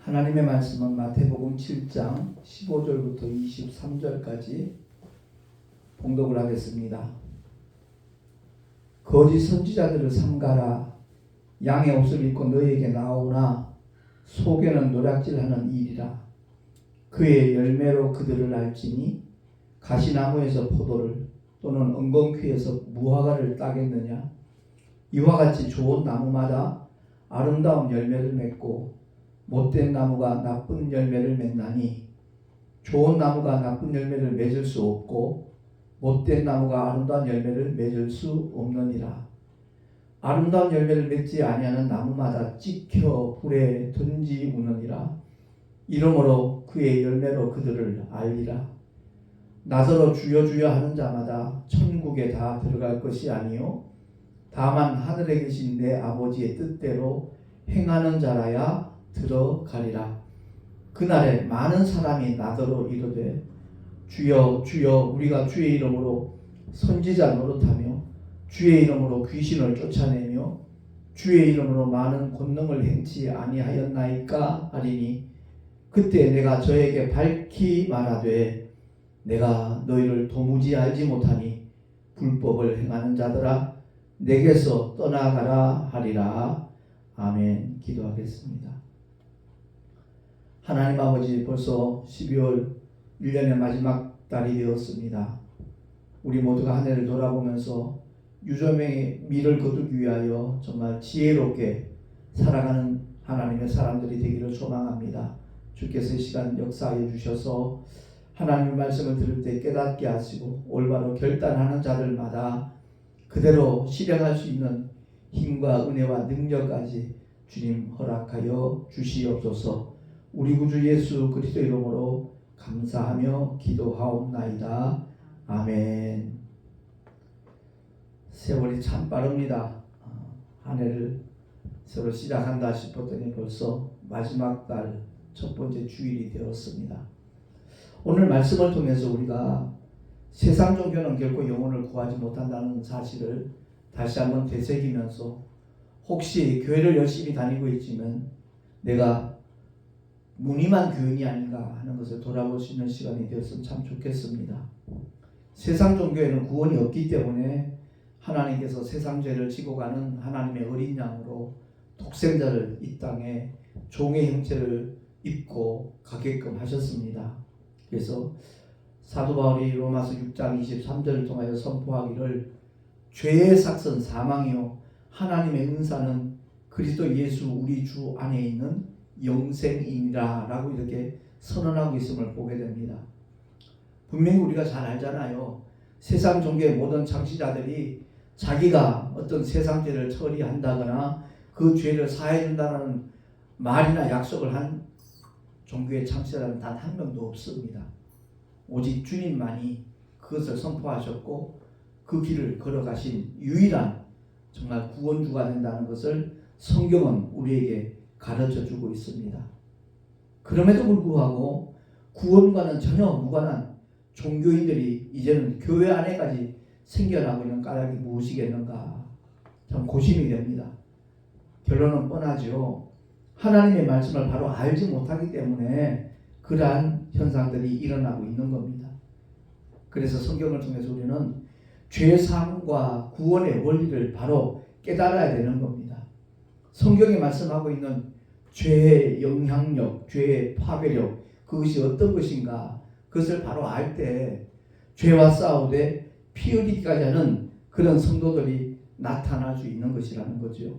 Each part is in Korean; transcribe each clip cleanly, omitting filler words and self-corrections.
하나님의 말씀은 마태복음 7장 15절부터 23절까지 봉독을 하겠습니다. 거짓 선지자들을 삼가라. 양의 옷을 입고 너희에게 나오나 속에는 노략질하는 일이라. 그의 열매로 그들을 알지니 가시나무에서 포도를 또는 엉겅퀴에서 무화과를 따겠느냐. 이와 같이 좋은 나무마다 아름다운 열매를 맺고 못된 나무가 나쁜 열매를 맺나니 좋은 나무가 나쁜 열매를 맺을 수 없고 못된 나무가 아름다운 열매를 맺을 수 없느니라. 아름다운 열매를 맺지 아니하는 나무마다 찍혀 불에 던지우느니라. 이러므로 그의 열매로 그들을 알리라. 나더러 주여 주여 하는 자마다 천국에 다 들어갈 것이 아니요 다만 하늘에 계신 내 아버지의 뜻대로 행하는 자라야 들어가리라. 그날에 많은 사람이 나더러 이르되 주여 주여 우리가 주의 이름으로 선지자 노릇하며 주의 이름으로 귀신을 쫓아내며 주의 이름으로 많은 권능을 행치 아니하였나이까 하리니 그때 내가 저에게 밝히 말하되 내가 너희를 도무지 알지 못하니 불법을 행하는 자들아 내게서 떠나가라 하리라. 아멘. 기도하겠습니다. 하나님 아버지, 벌써 12월 1년의 마지막 달이 되었습니다. 우리 모두가 한 해를 돌아보면서 유점의 미를 거두기 위하여 정말 지혜롭게 살아가는 하나님의 사람들이 되기를 소망합니다. 주께서 이 시간 역사해 주셔서 하나님의 말씀을 들을 때 깨닫게 하시고 올바로 결단하는 자들마다 그대로 실행할 수 있는 힘과 은혜와 능력까지 주님 허락하여 주시옵소서. 우리 구주 예수 그리스도 이름으로 감사하며 기도하옵나이다. 아멘. 세월이 참 빠릅니다. 한 해를 새로 시작한다 싶었더니 벌써 마지막 달 첫 번째 주일이 되었습니다. 오늘 말씀을 통해서 우리가 세상 종교는 결코 영혼을 구하지 못한다는 사실을 다시 한번 되새기면서 혹시 교회를 열심히 다니고 있지만 내가 무늬만 교인이 아닌가 하는 것을 돌아볼 수 있는 시간이 되었으면 참 좋겠습니다. 세상 종교에는 구원이 없기 때문에 하나님께서 세상 죄를 지고 가는 하나님의 어린 양으로 독생자를 이 땅에 종의 형체를 입고 가게끔 하셨습니다. 그래서 사도 바울이 로마서 6장 23절을 통하여 선포하기를 죄의 삭선 사망이요 하나님의 은사는 그리스도 예수 우리 주 안에 있는 영생이니라 라고 이렇게 선언하고 있음을 보게 됩니다. 분명히 우리가 잘 알잖아요. 세상 종교의 모든 창시자들이 자기가 어떤 세상 죄를 처리한다거나 그 죄를 사해준다는 말이나 약속을 한 종교의 창시자는 단 한 명도 없습니다. 오직 주님만이 그것을 선포하셨고 그 길을 걸어가신 유일한 정말 구원주가 된다는 것을 성경은 우리에게 가르쳐주고 있습니다. 그럼에도 불구하고 구원과는 전혀 무관한 종교인들이 이제는 교회 안에까지 생겨나고 있는 까닭이 무엇이겠는가 참 고심이 됩니다. 결론은 뻔하죠. 하나님의 말씀을 바로 알지 못하기 때문에 그러한 현상들이 일어나고 있는 겁니다. 그래서 성경을 통해서 우리는 죄사함과 구원의 원리를 바로 깨달아야 되는 겁니다. 성경이 말씀하고 있는 죄의 영향력, 죄의 파괴력, 그것이 어떤 것인가 그것을 바로 알 때 죄와 싸우되 피 흘리기까지 하는 그런 성도들이 나타날 수 있는 것이라는 거죠.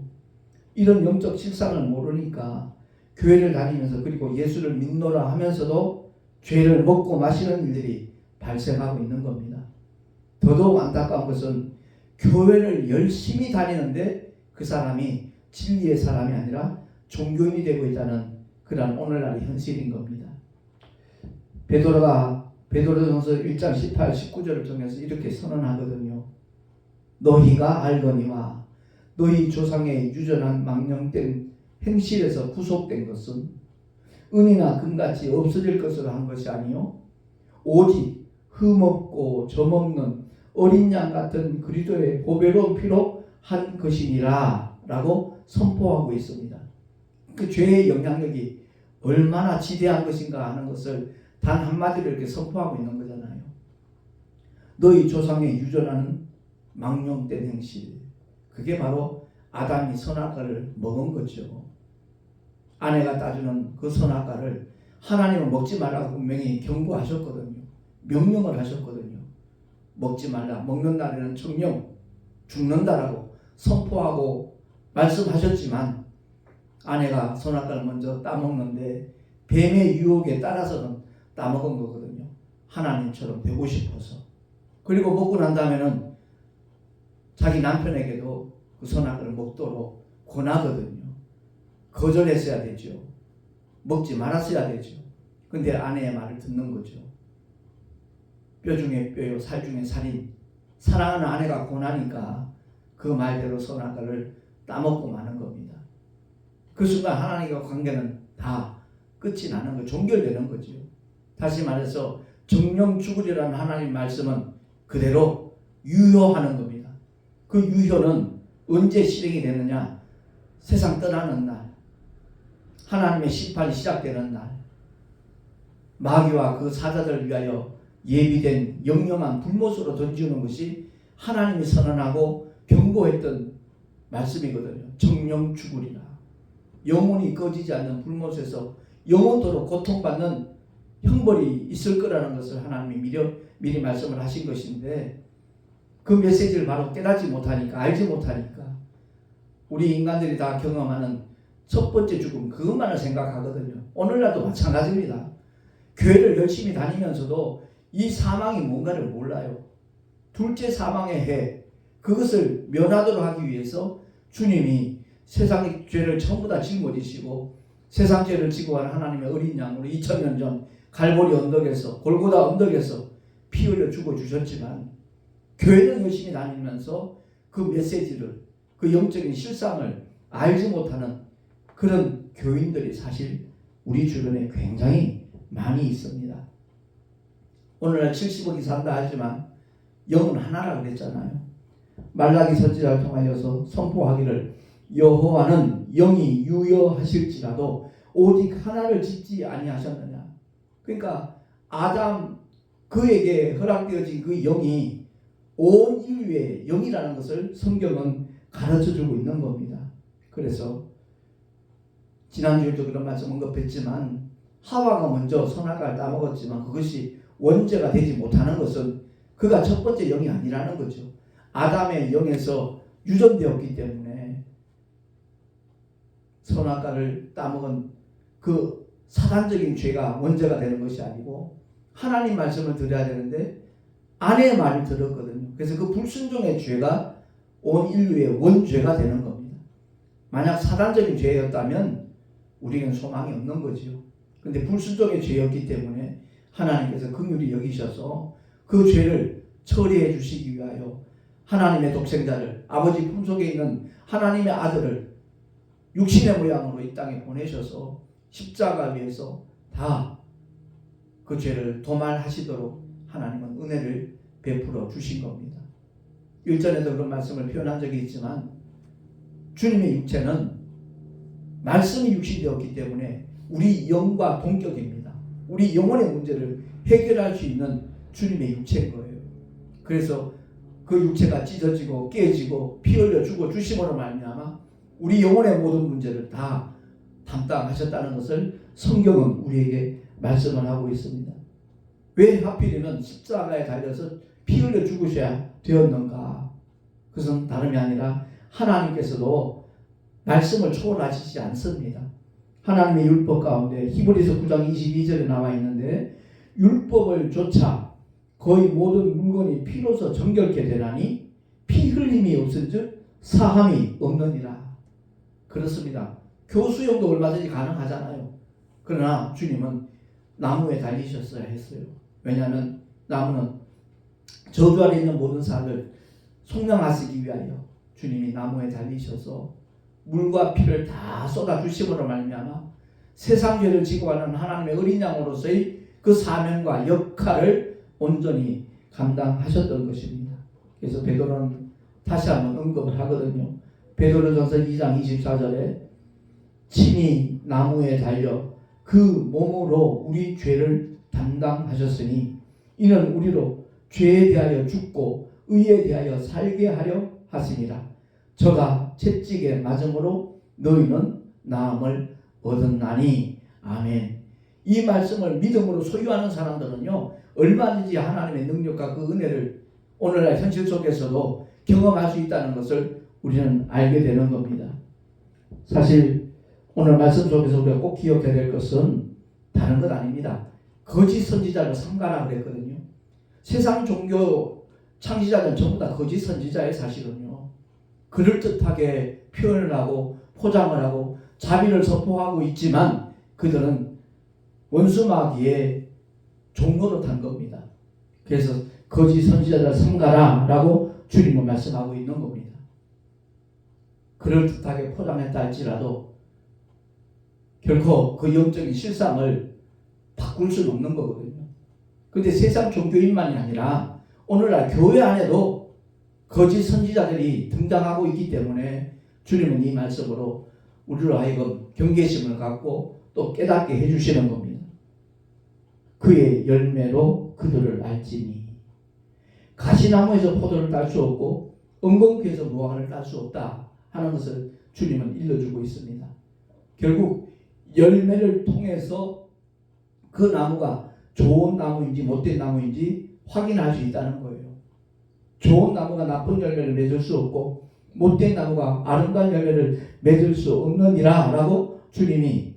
이런 영적 실상을 모르니까 교회를 다니면서 그리고 예수를 믿노라 하면서도 죄를 먹고 마시는 일들이 발생하고 있는 겁니다. 더더욱 안타까운 것은 교회를 열심히 다니는데 그 사람이 진리의 사람이 아니라 종교인이 되고 있다는 그런 오늘날의 현실인 겁니다. 베드로전서 1장 18, 19절을 통해서 이렇게 선언하거든요. 너희가 알거니와 너희 조상의 유전한 망령된 행실에서 구속된 것은 은이나 금같이 없어질 것으로 한 것이 아니요 오직 흠없고 점없는 어린 양 같은 그리스도의 보배로운 피로 한 것이니라 라고 선포하고 있습니다. 그 죄의 영향력이 얼마나 지대한 것인가 하는 것을 단 한마디로 이렇게 선포하고 있는 거잖아요. 너희 조상의 유전하는 망령된 행실, 그게 바로 아담이 선악과를 먹은 거죠. 아내가 따주는 그 선악과를 하나님은 먹지 말라고 분명히 경고하셨거든요. 명령을 하셨거든요. 먹지 말라. 먹는 날에는 정령 죽는다라고 선포하고 말씀하셨지만 아내가 선악과를 먼저 따먹는데 뱀의 유혹에 따라서는 따먹은 거거든요. 하나님처럼 되고 싶어서. 그리고 먹고 난 다음에는 자기 남편에게도 그 선악과를 먹도록 권하거든요. 거절했어야 되죠. 먹지 말았어야 되죠. 근데 아내의 말을 듣는 거죠. 뼈 중에 뼈요 살 중에 살인. 사랑하는 아내가 권하니까 그 말대로 선악과를 따먹고 마는 겁니다. 그 순간 하나님과 관계는 다 끝이 나는 거, 종결되는 거죠. 다시 말해서 정령 죽으리라는 하나님 말씀은 그대로 유효하는 겁니다. 그 유효는 언제 실행이 되느냐? 세상 떠나는 날, 하나님의 심판이 시작되는 날, 마귀와 그 사자들을 위하여 예비된 영영한 불못으로 던지는 것이 하나님이 선언하고 경고했던 말씀이거든요. 정령 죽으리라. 영혼이 꺼지지 않는 불못에서 영원토록 고통받는 형벌이 있을 거라는 것을 하나님이 미리 말씀을 하신 것인데, 그 메시지를 바로 깨닫지 못하니까, 알지 못하니까 우리 인간들이 다 경험하는 첫 번째 죽음, 그것만을 생각하거든요. 오늘날도 마찬가지입니다. 교회를 열심히 다니면서도 이 사망이 뭔가를 몰라요. 둘째 사망의 해, 그것을 면하도록 하기 위해서 주님이 세상의 죄를 전부 다 짊어지시고 세상 죄를 지고 간 하나님의 어린 양으로 2000년 전 갈보리 언덕에서, 골고다 언덕에서 피 흘려 죽어 주셨지만, 교회는 열심히 다니면서 그 메시지를, 그 영적인 실상을 알지 못하는 그런 교인들이 사실 우리 주변에 굉장히 많이 있습니다. 오늘날 70억이 산다 하지만 영은 하나라고 그랬잖아요. 말라기 선지자를 통하여서 선포하기를 여호와는 영이 유여하실지라도 오직 하나를 짓지 아니하셨느냐. 그러니까 아담 그에게 허락되어진 그 영이 온 인류의 영이라는 것을 성경은 가르쳐주고 있는 겁니다. 그래서 지난주에도 그런 말씀 언급했지만 하와가 먼저 선악과를 따먹었지만 그것이 원죄가 되지 못하는 것은 그가 첫 번째 영이 아니라는 거죠. 아담의 영에서 유전되었기 때문에 선악과를 따먹은 그 사단적인 죄가 원죄가 되는 것이 아니고 하나님 말씀을 들어야 되는데 아내의 말을 들었거든요. 그래서 그 불순종의 죄가 온 인류의 원죄가 되는 겁니다. 만약 사단적인 죄였다면 우리는 소망이 없는 거죠. 그런데 불순종의 죄였기 때문에 하나님께서 긍휼히 여기셔서 그 죄를 처리해 주시기 위하여 하나님의 독생자를, 아버지 품속에 있는 하나님의 아들을 육신의 모양으로 이 땅에 보내셔서 십자가 위에서 다 그 죄를 도말하시도록 하나님은 은혜를 베풀어 주신 겁니다. 1절에도 그런 말씀을 표현한 적이 있지만 주님의 육체는 말씀이 육신되었기 때문에 우리 영과 동격입니다. 우리 영혼의 문제를 해결할 수 있는 주님의 육체인 거예요. 그래서 그 육체가 찢어지고 깨지고 피 흘려 죽어 주심으로 말미암아 우리 영혼의 모든 문제를 다 담당하셨다는 것을 성경은 우리에게 말씀을 하고 있습니다. 왜 하필이면 십자가에 달려서 피 흘려 죽으셔야 되었는가? 그것은 다름이 아니라 하나님께서도 말씀을 초월하시지 않습니다. 하나님의 율법 가운데 히브리서 9장 22절에 나와 있는데 율법을 조차 거의 모든 물건이 피로서 정결케 되나니 피 흘림이 없은즉 사함이 없느니라. 그렇습니다. 교수형도 얼마든지 가능하잖아요. 그러나 주님은 나무에 달리셨어야 했어요. 왜냐하면 나무는 저주 아래 있는 모든 사람을 속량하시기 위하여 주님이 나무에 달리셔서 물과 피를 다 쏟아주심으로 말미암아 세상 죄를 지고 가는 하나님의 어린 양으로서의 그 사명과 역할을 온전히 감당하셨던 것입니다. 그래서 베드로는 다시 한번 언급을 하거든요. 베드로전서 2장 24절에 친히 나무에 달려 그 몸으로 우리 죄를 담당하셨으니 이는 우리로 죄에 대하여 죽고 의에 대하여 살게 하려 하심이라. 저가 채찍에 맞음으로 너희는 나음을 얻었나니. 아멘. 이 말씀을 믿음으로 소유하는 사람들은요, 얼마든지 하나님의 능력과 그 은혜를 오늘날 현실 속에서도 경험할 수 있다는 것을 우리는 알게 되는 겁니다. 사실 오늘 말씀 속에서 우리가 꼭 기억해야 될 것은 다른 것 아닙니다. 거짓 선지자를 삼가라 그랬거든요. 세상 종교 창시자는 전부 다 거짓 선지자의 사실은요. 그럴듯하게 표현을 하고 포장을 하고 자비를 선포하고 있지만 그들은 원수마귀의 종로로 탄 겁니다. 그래서 거짓 선지자를 삼가라 라고 주님은 말씀하고 있는 겁니다. 그럴듯하게 포장했다 할지라도 결코 그 영적인 실상을 바꿀 수는 없는 거거든요. 그런데 세상 종교인만이 아니라 오늘날 교회 안에도 거짓 선지자들이 등장하고 있기 때문에 주님은 이 말씀으로 우리로 하여금 경계심을 갖고 또 깨닫게 해주시는 겁니다. 그의 열매로 그들을 알지니. 가시나무에서 포도를 딸 수 없고 은공귀에서 무화과를 딸 수 없다 하는 것을 주님은 일러주고 있습니다. 결국 열매를 통해서 그 나무가 좋은 나무인지 못된 나무인지 확인할 수 있다는 거예요. 좋은 나무가 나쁜 열매를 맺을 수 없고 못된 나무가 아름다운 열매를 맺을 수 없느니라 라고 주님이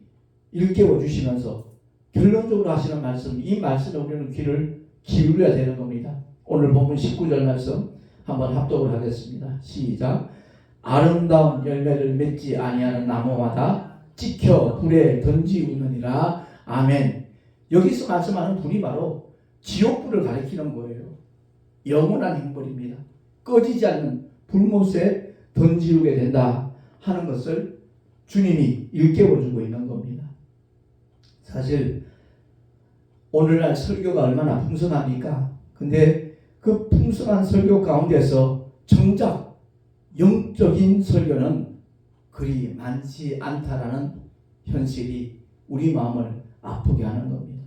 일깨워 주시면서 결론적으로 하시는 말씀, 이 말씀에 우리는 귀를 기울여야 되는 겁니다. 오늘 본문 19절 말씀 한번 합독을 하겠습니다. 시작. 아름다운 열매를 맺지 아니하는 나무마다 찍혀 불에 던지우느니라. 아멘. 여기서 말씀하는 불이 바로 지옥불을 가리키는 거예요. 영원한 형벌입니다. 꺼지지 않는 불못에 던지우게 된다 하는 것을 주님이 일깨워주고 있는 겁니다. 사실 오늘날 설교가 얼마나 풍성합니까? 근데 그 풍성한 설교 가운데서 정작 영적인 설교는 그리 많지 않다라는 현실이 우리 마음을 아프게 하는 겁니다.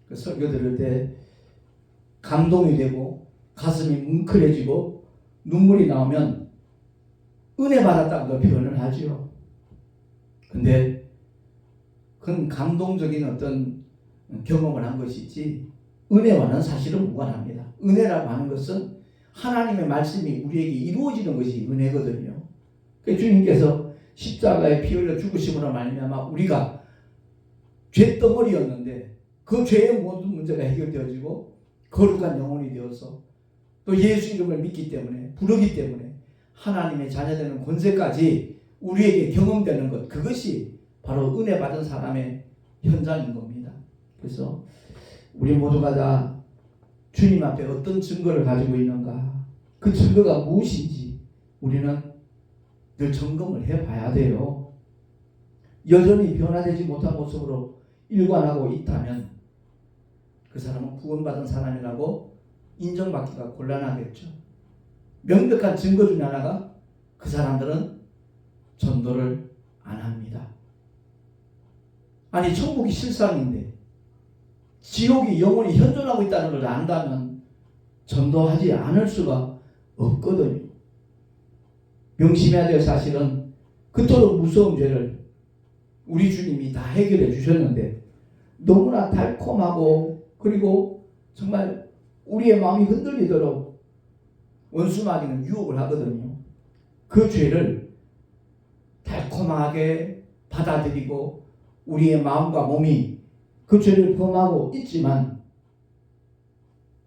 그 설교 들을 때 감동이 되고 가슴이 뭉클해지고 눈물이 나오면 은혜 받았다고 표현을 하죠. 근데 그건 감동적인 어떤 경험을 한 것이지 은혜와는 사실은 무관합니다. 은혜라고 하는 것은 하나님의 말씀이 우리에게 이루어지는 것이 은혜거든요. 그래서 주님께서 십자가에 피 흘려 죽으심으로 말미암아 우리가 죄덩어리였는데 그 죄의 모든 문제가 해결되어지고 거룩한 영혼이 되어서 또 예수 이름을 믿기 때문에 부르기 때문에 하나님의 자녀되는 권세까지 우리에게 경험되는 것, 그것이 바로 은혜 받은 사람의 현장인 겁니다. 그래서 우리 모두가 다 주님 앞에 어떤 증거를 가지고 있는가, 그 증거가 무엇인지 우리는 늘 점검을 해봐야 돼요. 여전히 변화되지 못한 모습으로 일관하고 있다면 그 사람은 구원받은 사람이라고 인정받기가 곤란하겠죠. 명백한 증거 중에 하나가 그 사람들은 전도를 안 합니다. 아니 천국이 실상인데 지옥이 영원히 현존하고 있다는 걸 안다면 전도하지 않을 수가 없거든요. 명심해야 될 사실은 그토록 무서운 죄를 우리 주님이 다 해결해 주셨는데 너무나 달콤하고 그리고 정말 우리의 마음이 흔들리도록 원수마귀는 유혹을 하거든요. 그 죄를 달콤하게 받아들이고 우리의 마음과 몸이 그 죄를 범하고 있지만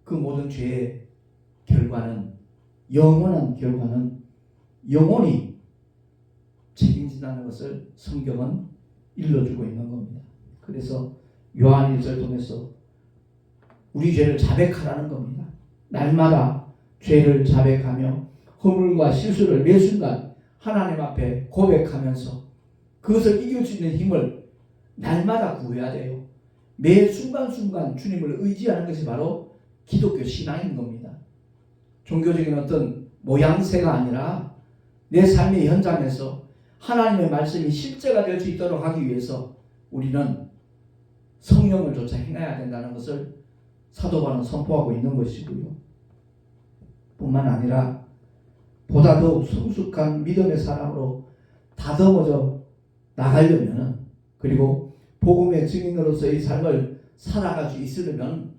그 모든 죄의 결과는, 영원한 결과는 영원히 책임진다는 것을 성경은 일러주고 있는 겁니다. 그래서 요한 1절 통해서 우리 죄를 자백하라는 겁니다. 날마다 죄를 자백하며 허물과 실수를 매 순간 하나님 앞에 고백하면서 그것을 이길 수 있는 힘을 날마다 구해야 돼요. 매 순간순간 주님을 의지하는 것이 바로 기독교 신앙인 겁니다. 종교적인 어떤 모양새가 아니라 내 삶의 현장에서 하나님의 말씀이 실제가 될 수 있도록 하기 위해서 우리는 성령을 조차 행해야 된다는 것을 사도 바울은 선포하고 있는 것이고요. 뿐만 아니라 보다 더욱 성숙한 믿음의 사람으로 다듬어져 나가려면, 그리고 복음의 증인으로서의 삶을 살아갈 수 있으려면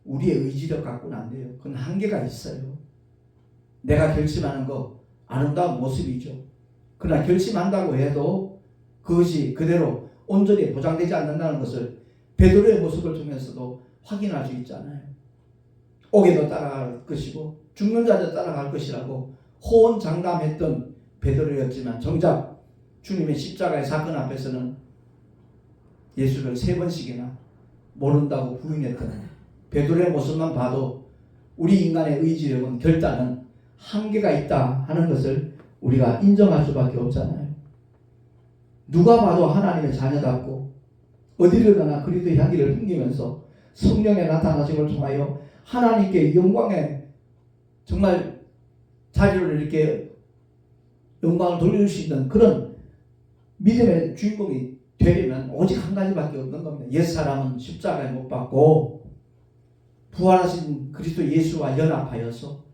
우리의 의지력 갖고는 안 돼요. 그건 한계가 있어요. 내가 결심하는 거 아름다운 모습이죠. 그러나 결심한다고 해도 그것이 그대로 온전히 보장되지 않는다는 것을 베드로의 모습을 통해서도 확인할 수 있잖아요. 옥에도 따라갈 것이고 죽는 자도 따라갈 것이라고 호언장담했던 베드로였지만, 정작 주님의 십자가의 사건 앞에서는 예수를 3번씩이나 모른다고 부인했던 베드로의 모습만 봐도 우리 인간의 의지력은 결단은 한계가 있다 하는 것을 우리가 인정할 수밖에 없잖아요. 누가 봐도 하나님의 자녀답고 어디를 가나 그리스도의 향기를 풍기면서 성령의 나타나심을 통하여 하나님께 영광의 정말 자리를 이렇게 영광을 돌릴 수 있는 그런 믿음의 주인공이 되려면 오직 한 가지밖에 없는 겁니다. 옛사람은 십자가에 못 박고 부활하신 그리스도 예수와 연합하여서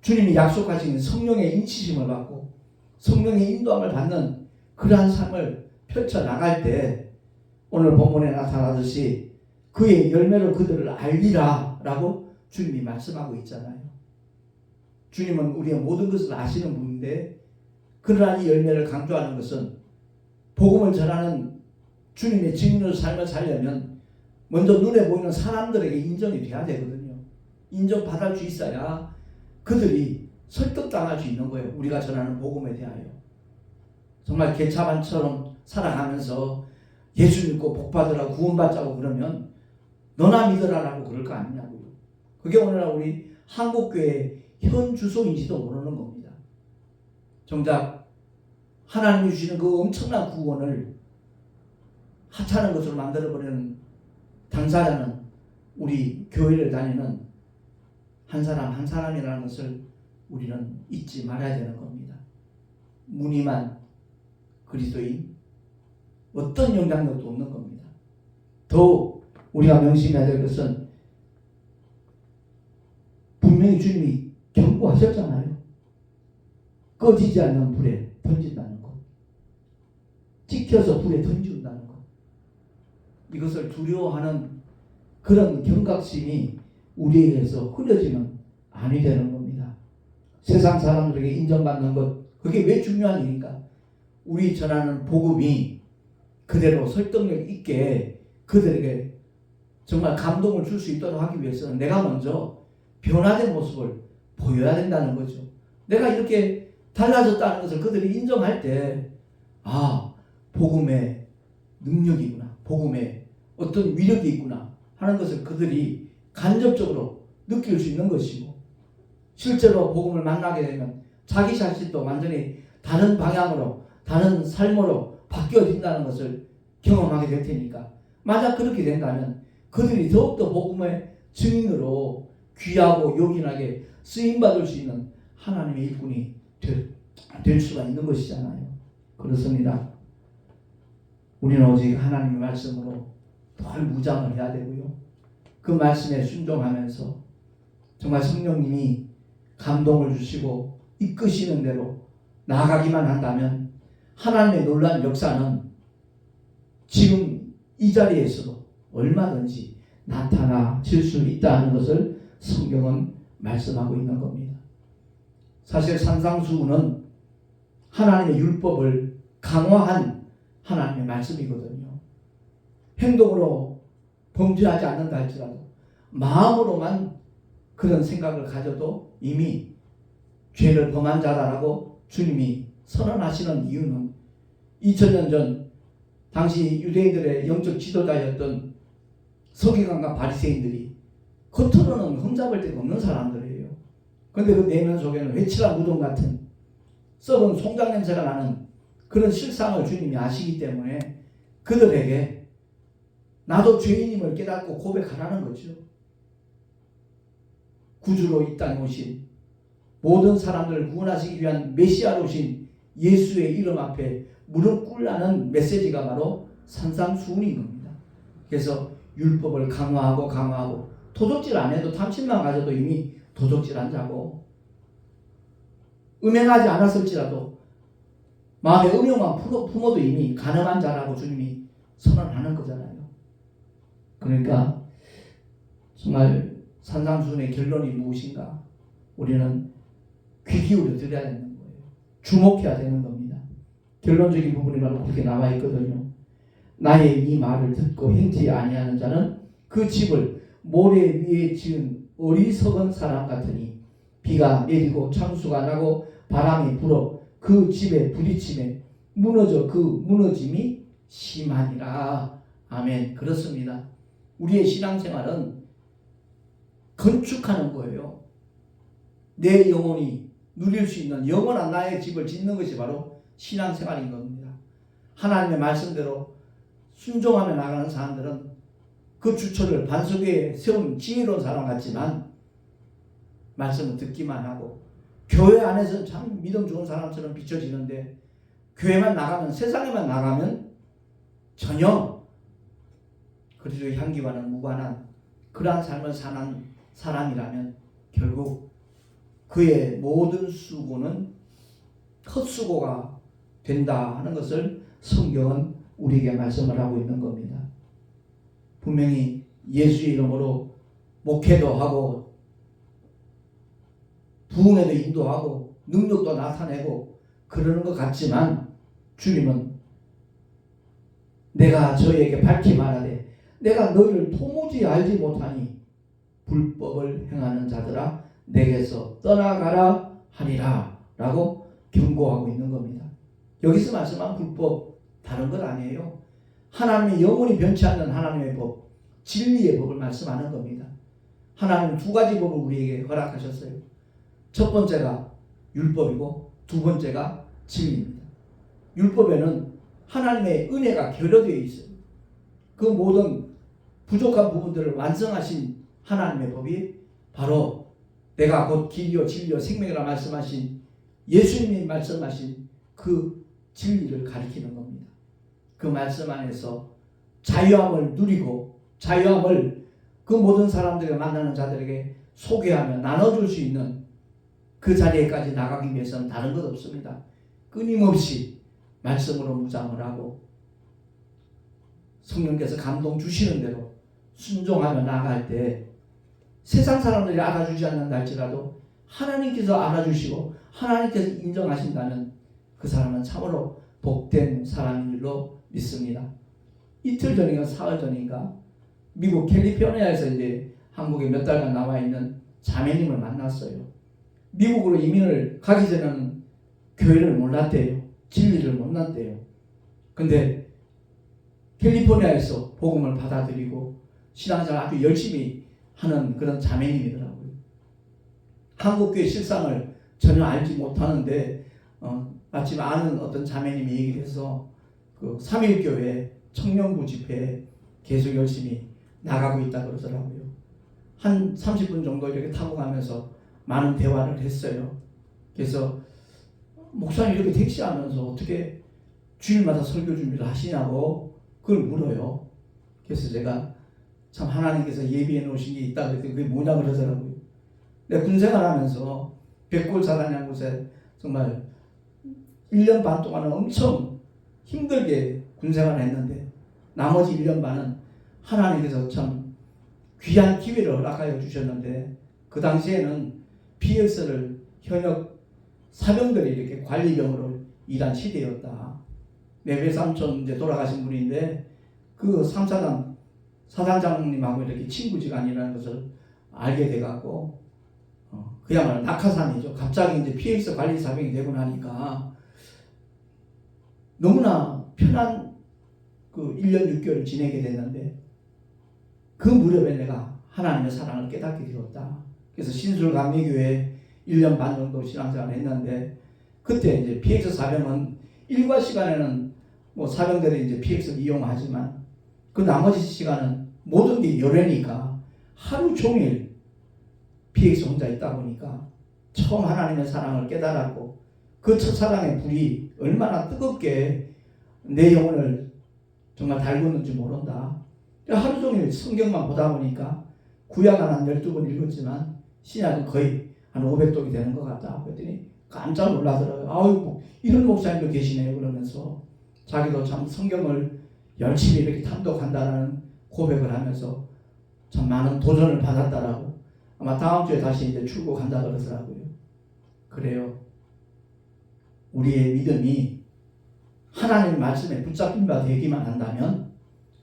주님이 약속하신 성령의 인치심을 받고 성령의 인도함을 받는 그러한 삶을 펼쳐나갈 때 오늘 본문에 나타나듯이 그의 열매로 그들을 알리라 라고 주님이 말씀하고 있잖아요. 주님은 우리의 모든 것을 아시는 분인데, 그러한 이 열매를 강조하는 것은 복음을 전하는 주님의 증인으로 삶을 살려면 먼저 눈에 보이는 사람들에게 인정이 돼야 되거든요. 인정받을 수 있어야 그들이 설득당할 수 있는 거예요. 우리가 전하는 복음에 대하여. 정말 개차반처럼 살아가면서 예수 믿고 복받으라고 구원받자고 그러면 너나 믿으라라고 그럴 거 아니냐고요. 그게 오늘날 우리 한국교회의 현 주소인지도 모르는 겁니다. 정작 하나님이 주시는 그 엄청난 구원을 하찮은 것으로 만들어버리는 당사자는 우리 교회를 다니는 한 사람 한 사람이라는 것을 우리는 잊지 말아야 되는 겁니다. 무늬만 그리스도인, 어떤 영향력도 없는 겁니다. 더욱 우리가 명심해야 될 것은 분명히 주님이 경고하셨잖아요. 꺼지지 않는 불에 던진다는 것, 찍혀서 불에 던진다는 것, 이것을 두려워하는 그런 경각심이 우리에게서 흐려지면 아니 되는 겁니다. 세상 사람들에게 인정받는 것, 그게 왜 중요한 일인가? 우리 전하는 복음이 그대로 설득력 있게 그들에게 정말 감동을 줄 수 있도록 하기 위해서는 내가 먼저 변화된 모습을 보여야 된다는 거죠. 내가 이렇게 달라졌다는 것을 그들이 인정할 때, 아, 복음의 능력이구나, 복음의 어떤 위력이 있구나 하는 것을 그들이 간접적으로 느낄 수 있는 것이고, 실제로 복음을 만나게 되면 자기 자신도 완전히 다른 방향으로, 다른 삶으로 바뀌어진다는 것을 경험하게 될 테니까, 만약 그렇게 된다면 그들이 더욱더 복음의 증인으로 귀하고 요긴하게 쓰임받을 수 있는 하나님의 일꾼이 될 수가 있는 것이잖아요. 그렇습니다. 우리는 오직 하나님의 말씀으로 덜 무장을 해야 되고요. 그 말씀에 순종하면서 정말 성령님이 감동을 주시고 이끄시는 대로 나아가기만 한다면 하나님의 놀라운 역사는 지금 이 자리에서도 얼마든지 나타나질 수 있다는 것을 성경은 말씀하고 있는 겁니다. 사실 산상수훈은 하나님의 율법을 강화한 하나님의 말씀이거든요. 행동으로 범죄하지 않는다 할지라도 마음으로만 그런 생각을 가져도 이미 죄를 범한 자라라고 주님이 선언하시는 이유는 2000년 전 당시 유대인들의 영적 지도자였던 서기관과 바리새인들이 겉으로는 흠잡을 데가 없는 사람들이에요. 그런데 그 내면 속에는 회칠한 무덤 같은 썩은 송장 냄새가 나는 그런 실상을 주님이 아시기 때문에 그들에게 나도 죄인임을 깨닫고 고백하라는 거죠. 구주로 이 땅에 오신, 모든 사람들을 구원하시기 위한 메시아로 오신 예수의 이름 앞에 무릎 꿇라는 메시지가 바로 산상수훈인 겁니다. 그래서 율법을 강화하고 도둑질 안 해도 탐심만 가져도 이미 도둑질한 자고, 음행하지 않았을지라도 마음의 음욕만 품어도 이미 가늠한 자라고 주님이 선언하는 거잖아요. 그러니까 정말 산상수훈의 결론이 무엇인가? 우리는 귀 기울여 들어야 되는 거예요. 주목해야 되는 겁니다. 결론적인 부분이 바로 그렇게 나와 있거든요. 나의 이 말을 듣고 행치 아니하는 자는 그 집을 모래 위에 지은 어리석은 사람 같으니 비가 내리고 창수가 나고 바람이 불어 그 집에 부딪힘에 무너져 그 무너짐이 심하니라. 아멘. 그렇습니다. 우리의 신앙생활은 건축하는 거예요. 내 영혼이 누릴 수 있는 영원한 나의 집을 짓는 것이 바로 신앙생활인 겁니다. 하나님의 말씀대로 순종하며 나가는 사람들은 그 주처를 반석 위에 세운 지혜로운 사람 같지만 말씀을 듣기만 하고, 교회 안에서는 참 믿음 좋은 사람처럼 비춰지는데 교회만 나가면, 세상에만 나가면 전혀 그리스도의 향기와는 무관한 그러한 삶을 사는 사람이라면 결국 그의 모든 수고는 헛수고가 된다 하는 것을 성경은 우리에게 말씀을 하고 있는 겁니다. 분명히 예수의 이름으로 목회도 하고 부흥에도 인도하고 능력도 나타내고 그러는 것 같지만 주님은 내가 저희에게 밝히 말하되 내가 너희를 도무지 알지 못하니 불법을 행하는 자들아 내게서 떠나가라 하리라 라고 경고하고 있는 겁니다. 여기서 말씀한 불법 다른 것 아니에요. 하나님의 영원히 변치 않는 하나님의 법, 진리의 법을 말씀하는 겁니다. 하나님은 두 가지 법을 우리에게 허락하셨어요. 첫 번째가 율법이고 두 번째가 진리입니다. 율법에는 하나님의 은혜가 결여되어 있어요. 그 모든 부족한 부분들을 완성하신 하나님의 법이 바로 내가 곧 길이요 진리요 생명이라 말씀하신 예수님이 말씀하신 그 진리를 가리키는 겁니다. 그 말씀 안에서 자유함을 누리고 자유함을 그 모든 사람들을 만나는 자들에게 소개하며 나눠줄 수 있는 그 자리에까지 나가기 위해서는 다른 것 없습니다. 끊임없이 말씀으로 무장을 하고 성령께서 감동 주시는 대로 순종하며 나아갈 때 세상 사람들이 알아주지 않는다 할지라도 하나님께서 알아주시고 하나님께서 인정하신다면 그 사람은 참으로 복된 사람인 줄로 믿습니다. 이틀 전인가 사흘 전인가 미국 캘리포니아에서 이제 한국에 몇 달간 나와 있는 자매님을 만났어요. 미국으로 이민을 가기 전에는 교회를 몰랐대요. 진리를 몰랐대요. 근데 캘리포니아에서 복음을 받아들이고 신앙생활 아주 열심히 하는 그런 자매님이더라고요. 한국교회 실상을 전혀 알지 못하는데 마침 아는 어떤 자매님이 얘기를 해서 그 3.1교회 청년부 집회에 계속 열심히 나가고 있다 그러더라고요. 한 30분 정도 이렇게 타고 가면서 많은 대화를 했어요. 그래서 목사님 이렇게 택시하면서 어떻게 주일마다 설교 준비를 하시냐고 그걸 물어요. 그래서 제가 참 하나님께서 예비해 놓으신 게 있다 그랬더니 그게 뭐냐 그러더라고요. 내가 군생활 하면서 백골사라는 곳에 정말 1년 반 동안은 엄청 힘들게 군생활을 했는데 나머지 1년 반은 하나님께서 참 귀한 기회를 허락하여 주셨는데 그 당시에는 PS를 현역 사병들이 이렇게 관리병으로 일한 시대였다. 내 외삼촌 이제 돌아가신 분인데 그 3사단 사단장님하고 이렇게 친구지간이라는 것을 알게 돼갖고 그야말로 낙하산이죠. 갑자기 이제 PX 관리 사병이 되고 나니까 너무나 편한 그 1년 6개월을 지내게 됐는데 그 무렵에 내가 하나님의 사랑을 깨닫게 되었다. 그래서 신술감리교회 1년 반 정도 신앙생활을 했는데 그때 이제 PX 사병은 일과 시간에는 뭐 사병들이 이제 PX를 이용하지만 그 나머지 시간은 모든 게 열애니까 하루 종일 PX 혼자 있다 보니까 처음 하나님의 사랑을 깨달았고 그 첫사랑의 불이 얼마나 뜨겁게 내 영혼을 정말 달궜는지 모른다. 하루 종일 성경만 보다 보니까 구약은 한 12번 읽었지만 신약은 거의 한 500독이 되는 것 같다. 그랬더니 깜짝 놀라더라고요. 아유, 이런 목사님도 계시네요. 그러면서 자기도 참 성경을 열심히 이렇게 탐독한다라는 고백을 하면서 참 많은 도전을 받았다라고. 아마 다음 주에 다시 이제 출국한다 그러더라고요. 그래요. 우리의 믿음이 하나님 말씀에 붙잡힌 바 되기만 한다면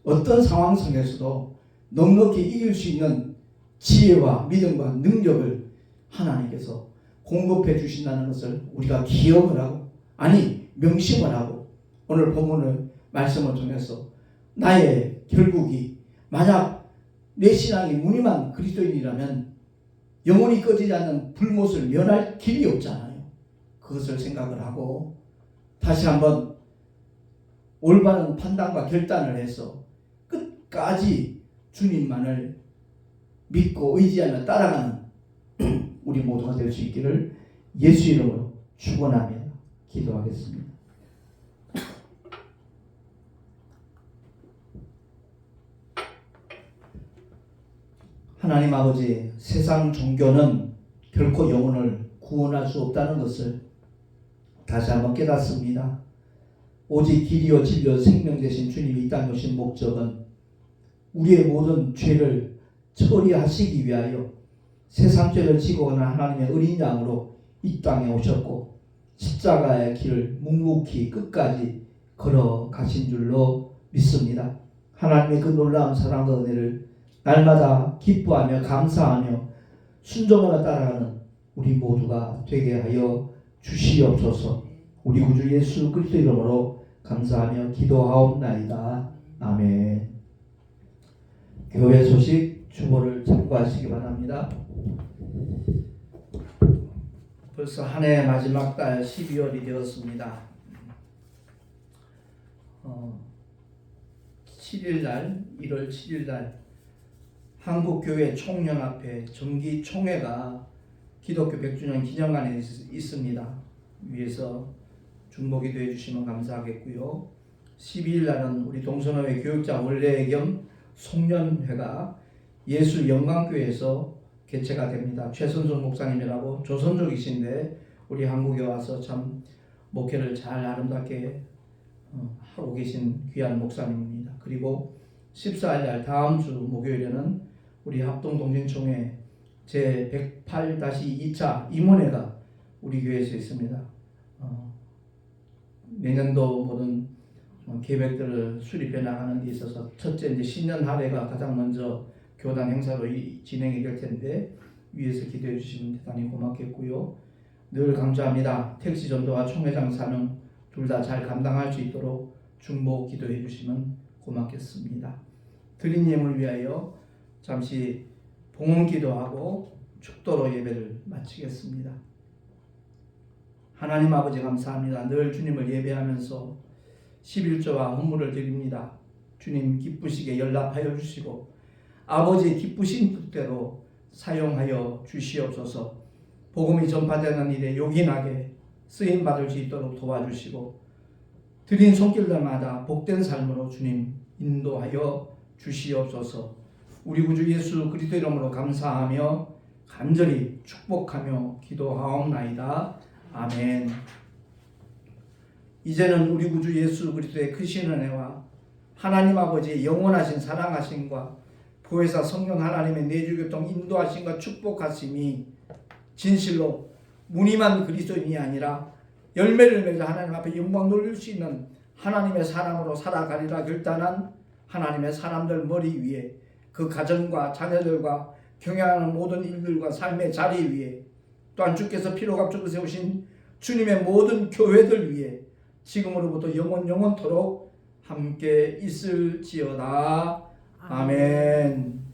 어떤 상황 속에서도 넉넉히 이길 수 있는 지혜와 믿음과 능력을 하나님께서 공급해 주신다는 것을 우리가 기억을 하고, 아니 명심을 하고, 오늘 본문의 말씀을 통해서 나의 결국이 만약 내 신앙이 무늬만 그리스도인이라면 영원히 꺼지지 않는 불못을 면할 길이 없잖아요. 그것을 생각을 하고 다시 한번 올바른 판단과 결단을 해서 끝까지 주님만을 믿고 의지하며 따라가는 우리 모두가 될 수 있기를 예수 이름으로 축원하며 기도하겠습니다. 하나님 아버지, 세상 종교는 결코 영혼을 구원할 수 없다는 것을 다시 한번 깨닫습니다. 오직 길이요 진리요 생명 되신 주님이 이 땅에 오신 목적은 우리의 모든 죄를 처리하시기 위하여 세상 죄를 지고 오는 하나님의 어린 양으로 이 땅에 오셨고 십자가의 길을 묵묵히 끝까지 걸어가신 줄로 믿습니다. 하나님의 그 놀라운 사랑과 은혜를 날마다 기뻐하며 감사하며 순종하며 따라가는 우리 모두가 되게 하여 주시옵소서. 우리 구주 예수 그리스도 이름으로 감사하며 기도하옵나이다. 아멘. 교회 소식 주보를 참고하시기 바랍니다. 벌써 한 해 마지막 달 12월이 되었습니다. 7일날 1월 7일날 한국교회 총연합회 정기총회가 기독교 100주년 기념관에 있습니다. 위에서 중보기도해 주시면 감사하겠고요. 12일날은 우리 동서노회 교육자 원래 겸 송년회가 예수 영광교회에서 개최가 됩니다. 최선종 목사님이라고 조선족이신데 우리 한국에 와서 참 목회를 잘 아름답게 하고 계신 귀한 목사님입니다. 그리고 14일날 다음 주 목요일에는 우리 합동동진총회 제108-2차 임원회가 우리 교회에서 있습니다. 내년도 모든 계획들을 수립해 나가는 데 있어서 첫째 이제 신년 할애가 가장 먼저 교단 행사로 진행이 될 텐데 위에서 기도해 주시면 대단히 고맙겠고요. 늘 강조합니다. 택시 전도와 총회장 사명 둘 다 잘 감당할 수 있도록 중보 기도해 주시면 고맙겠습니다. 드린 예물 위하여 잠시 봉헌 기도하고 축도로 예배를 마치겠습니다. 하나님 아버지 감사합니다. 늘 주님을 예배하면서 11조와 헌물을 드립니다. 주님 기쁘시게 연락하여 주시고 아버지 기쁘신 뜻대로 사용하여 주시옵소서. 복음이 전파되는 일에 요긴하게 쓰임받을 수 있도록 도와주시고 드린 손길들마다 복된 삶으로 주님 인도하여 주시옵소서. 우리 구주 예수 그리스도 이름으로 감사하며 간절히 축복하며 기도하옵나이다. 아멘. 이제는 우리 구주 예수 그리스도의 크신 은혜와 하나님 아버지의 영원하신 사랑하심과 보혜사 성령 하나님의 내주교통 인도하심과 축복하심이 진실로 무늬만 그리스도인이 아니라 열매를 맺어 하나님 앞에 영광 돌릴 수 있는 하나님의 사람으로 살아가리라 결단한 하나님의 사람들 머리 위에 그 가정과 자녀들과 경영하는 모든 일들과 삶의 자리 위에 또한 주께서 피로 값주고 세우신 주님의 모든 교회들 위에 지금으로부터 영원토록 함께 있을지어다. 아멘.